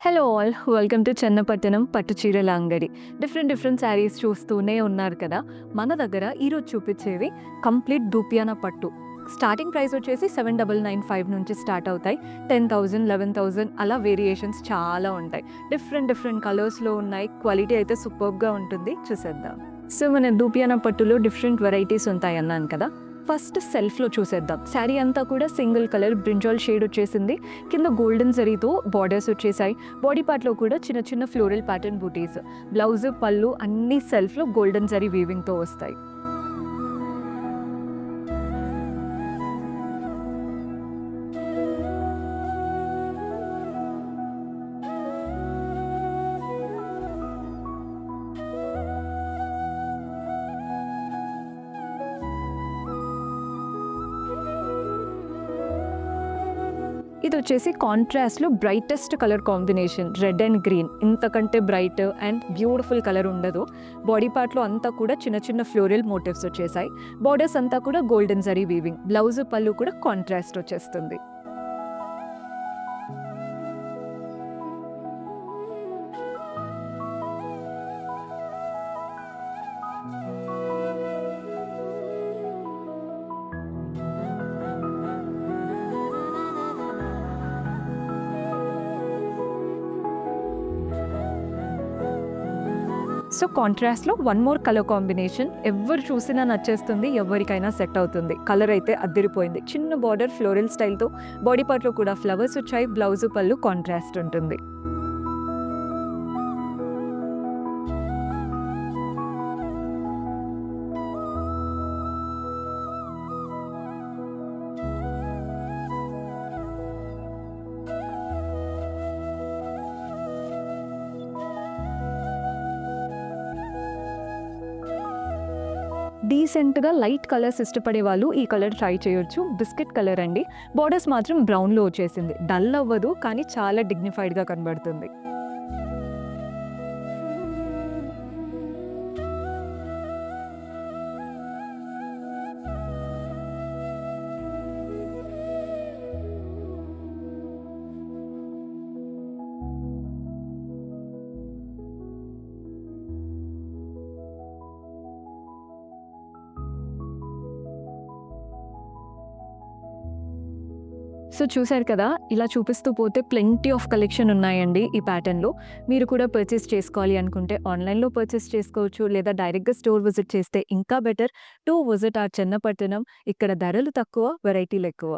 Hello all, welcome to Chennapatnam పట్టు చీరల అంగడి. డిఫరెంట్ శారీస్ చూస్తూనే ఉన్నారు కదా. మన దగ్గర ఈరోజు చూపించేవి కంప్లీట్ దూపియానా పట్టు. స్టార్టింగ్ ప్రైస్ వచ్చేసి 7,995 నుంచి స్టార్ట్ అవుతాయి. 10,000, 11,000 అలా వేరియేషన్స్ చాలా ఉంటాయి. డిఫరెంట్ కలర్స్లో ఉన్నాయి. క్వాలిటీ అయితే సూపర్గా ఉంటుంది. చూసేద్దాం. సో మన దూపియానా పట్టులో డిఫరెంట్ వెరైటీస్ ఉంటాయి అన్నాను కదా. ఫస్ట్ సెల్ఫ్లో చూసేద్దాం. శారీ అంతా కూడా సింగిల్ కలర్ బ్రింజాల్ షేడ్ వచ్చేసింది. కింద గోల్డెన్ జరీతో బార్డర్స్ వచ్చేసాయి. బాడీ పార్ట్లో కూడా చిన్న ఫ్లోరల్ ప్యాటర్న్ బూటీస్. బ్లౌజ్, పళ్ళు అన్ని సెల్ఫ్లో గోల్డెన్ జరీ వీవింగ్తో వస్తాయి. ఇది వచ్చేసి కాంట్రాస్ట్లో brightest colour combination, red and green. ఇంతకంటే బ్రైట్ అండ్ బ్యూటిఫుల్ కలర్ ఉండదు. బాడీ పార్ట్లో అంతా కూడా చిన్న ఫ్లోరల్ మోటివ్స్ వచ్చేసాయి. బార్డర్స్ అంతా కూడా గోల్డెన్ జరీ వీవింగ్. బ్లౌజ్, పళ్ళు కూడా కాంట్రాస్ట్ వచ్చేస్తుంది. సో కాంట్రాస్ట్లో వన్ మోర్ కలర్ కాంబినేషన్. ఎవరు చూసినా నచ్చేస్తుంది, ఎవరికైనా సెట్ అవుతుంది. కలర్ అయితే అద్దిరిపోయింది. చిన్న బార్డర్ ఫ్లోరల్ స్టైల్తో బాడీ పార్ట్లో కూడా ఫ్లవర్స్ వచ్చాయి. బ్లౌజ్, పళ్ళు కాంట్రాస్ట్ ఉంటుంది. డీసెంట్గా లైట్ కలర్స్ ఇష్టపడే వాళ్ళు ఈ కలర్ ట్రై చేయొచ్చు. బిస్కెట్ కలర్ అండి. బార్డర్స్ మాత్రం బ్రౌన్లో వచ్చేసింది. డల్ అవ్వదు, కానీ చాలా డిగ్నిఫైడ్గా కనబడుతుంది. సో చూసారు కదా, ఇలా చూపిస్తూ పోతే ప్లెంటీ ఆఫ్ కలెక్షన్ ఉన్నాయండి ఈ ప్యాటర్న్లో. మీరు కూడా పర్చేస్ చేసుకోవాలి అనుకుంటే ఆన్లైన్లో పర్చేస్ చేసుకోవచ్చు, లేదా డైరెక్ట్గా స్టోర్ విజిట్ చేస్తే ఇంకా better. To visit are Chennapatnam. ఇక్కడ ధరలు తక్కువ, వెరైటీలు ఎక్కువ.